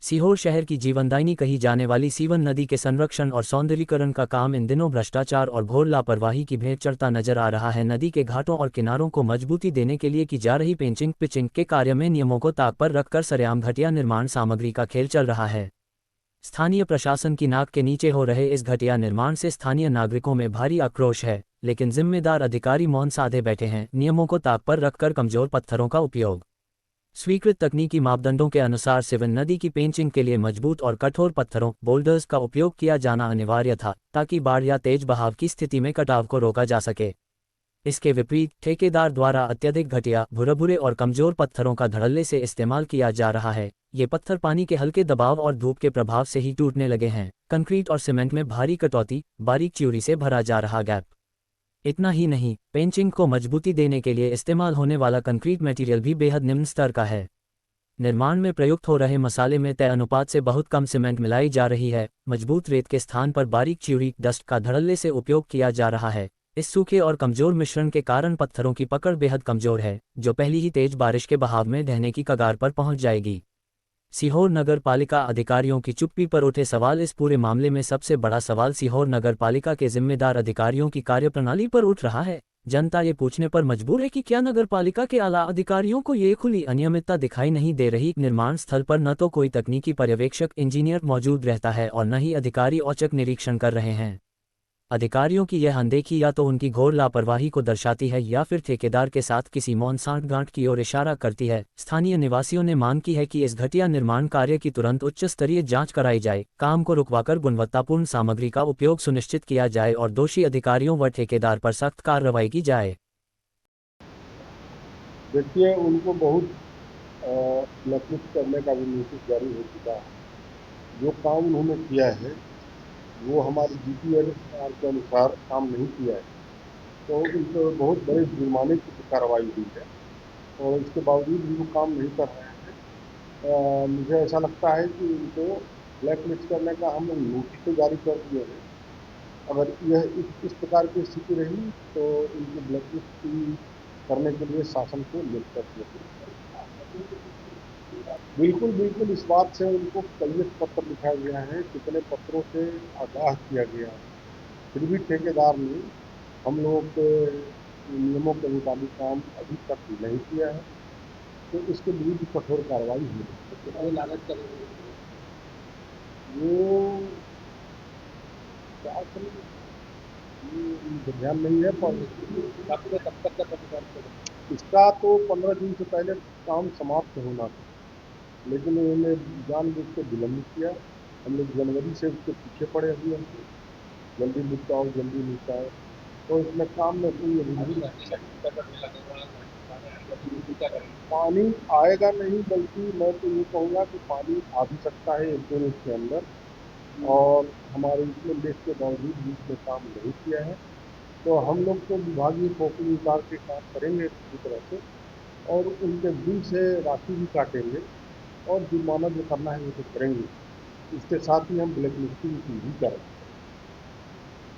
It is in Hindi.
सीहोर शहर की जीवनदायिनी कही जाने वाली सीवन नदी के संरक्षण और सौंदर्यीकरण का काम इन दिनों भ्रष्टाचार और घोर लापरवाही की भेंट चढ़ता नजर आ रहा है। नदी के घाटों और किनारों को मजबूती देने के लिए की जा रही पेंचिंग पिचिंग के कार्य में नियमों को ताक पर रखकर सरेआम घटिया निर्माण सामग्री का खेल चल रहा है। स्थानीय प्रशासन की नाक के नीचे हो रहे इस घटिया निर्माण से स्थानीय नागरिकों में भारी आक्रोश है, लेकिन जिम्मेदार अधिकारी मौन साधे बैठे हैं। नियमों को ताक पर रखकर कमजोर पत्थरों का उपयोग। स्वीकृत तकनीकी मापदंडों के अनुसार सिवन नदी की पेंचिंग के लिए मजबूत और कठोर पत्थरों बोल्डर्स का उपयोग किया जाना अनिवार्य था, ताकि बाढ़ या तेज बहाव की स्थिति में कटाव को रोका जा सके। इसके विपरीत ठेकेदार द्वारा अत्यधिक घटिया भुरभुरे और कमजोर पत्थरों का धड़ल्ले से इस्तेमाल किया जा रहा है। ये पत्थर पानी के हल्के दबाव और धूप के प्रभाव से ही टूटने लगे हैं। कंक्रीट और सीमेंट में भारी कटौती, बारीक च्यूरी से भरा जा रहा गैप। इतना ही नहीं, पेंचिंग को मजबूती देने के लिए इस्तेमाल होने वाला कंक्रीट मटेरियल भी बेहद निम्न स्तर का है। निर्माण में प्रयुक्त हो रहे मसाले में तय अनुपात से बहुत कम सीमेंट मिलाई जा रही है। मजबूत रेत के स्थान पर बारीक च्यूरी डस्ट का धड़ल्ले से उपयोग किया जा रहा है। इस सूखे और कमजोर मिश्रण के कारण पत्थरों की पकड़ बेहद कमजोर है, जो पहली ही तेज बारिश के बहाव में ढहने की कगार पर पहुंच जाएगी। सीहोर नगर पालिका अधिकारियों की चुप्पी पर उठे सवाल। इस पूरे मामले में सबसे बड़ा सवाल सीहोर नगर पालिका के जिम्मेदार अधिकारियों की कार्यप्रणाली पर उठ रहा है। जनता ये पूछने पर मजबूर है कि क्या नगर पालिका के आला अधिकारियों को ये खुली अनियमितता दिखाई नहीं दे रही। निर्माण स्थल पर न तो कोई तकनीकी पर्यवेक्षक इंजीनियर मौजूद रहता है और न ही अधिकारी औचक निरीक्षण कर रहे हैं। अधिकारियों की यह अनदेखी या तो उनकी घोर लापरवाही को दर्शाती है या फिर ठेकेदार के साथ किसी मौन सांठगांठ की ओर इशारा करती है। स्थानीय निवासियों ने मांग की है कि इस घटिया निर्माण कार्य की तुरंत उच्च स्तरीय जांच कराई जाए, काम को रुकवाकर गुणवत्तापूर्ण सामग्री का उपयोग सुनिश्चित किया जाए और दोषी अधिकारियों व ठेकेदार पर सख्त कार्रवाई की जाए। देखिए, उनको बहुत ब्लैकलिस्ट करने का भी नोटिस जारी हो चुका है। जो काम उन्होंने किया है वो हमारे जीपीएल के अनुसार काम नहीं किया है, तो उन पर बहुत बड़े जुर्माने की कार्रवाई हुई है और इसके बावजूद भी वो काम नहीं कर रहे हैं। मुझे ऐसा लगता है कि इनको ब्लैकलिस्ट करने का हम लोग नोटिस तो जारी कर दिए हैं। अगर यह इस प्रकार की स्थिति रही तो इनको ब्लैकलिस्ट करने के लिए शासन को निर्देश दिया। बिल्कुल बिल्कुल, इस बात से उनको कई पत्र लिखा गया है, कितने पत्रों से आगाह किया गया है, फिर भी ठेकेदार ने हम लोगों के नियमों के मुताबिक काम अभी तक नहीं किया है, तो इसके विरुद्ध कठोर कार्रवाई हुई। लागत करेंगे वो क्या करेंगे, ये ध्यान नहीं है, पर कब तक का प्रतिकार करें। इसका तो 15 दिन से पहले काम समाप्त होना था, लेकिन उन्होंने जानबूझ के विलंबित किया। हम लोग जनवरी से उसके पीछे पड़े हुए हैं, जल्दी निपटाओ जल्दी निपटाओ, तो इसमें काम में कोई अभी पानी आएगा नहीं, बल्कि मैं तो ये कहूँगा कि पानी आ भी सकता है 1-2 दिन के अंदर। और हमारे इसमें लिस्ट के बावजूद भी इसमें काम नहीं किया है, तो हम लोग तो विभागीय फोकली उतार के काम करेंगे पूरी तरह से और उनके बिल से राशि भी काटेंगे और जुर्माना जो करना है वो तो करेंगे। इसके साथ ही हम ब्लैक लिस्टिंग भी करेंगे।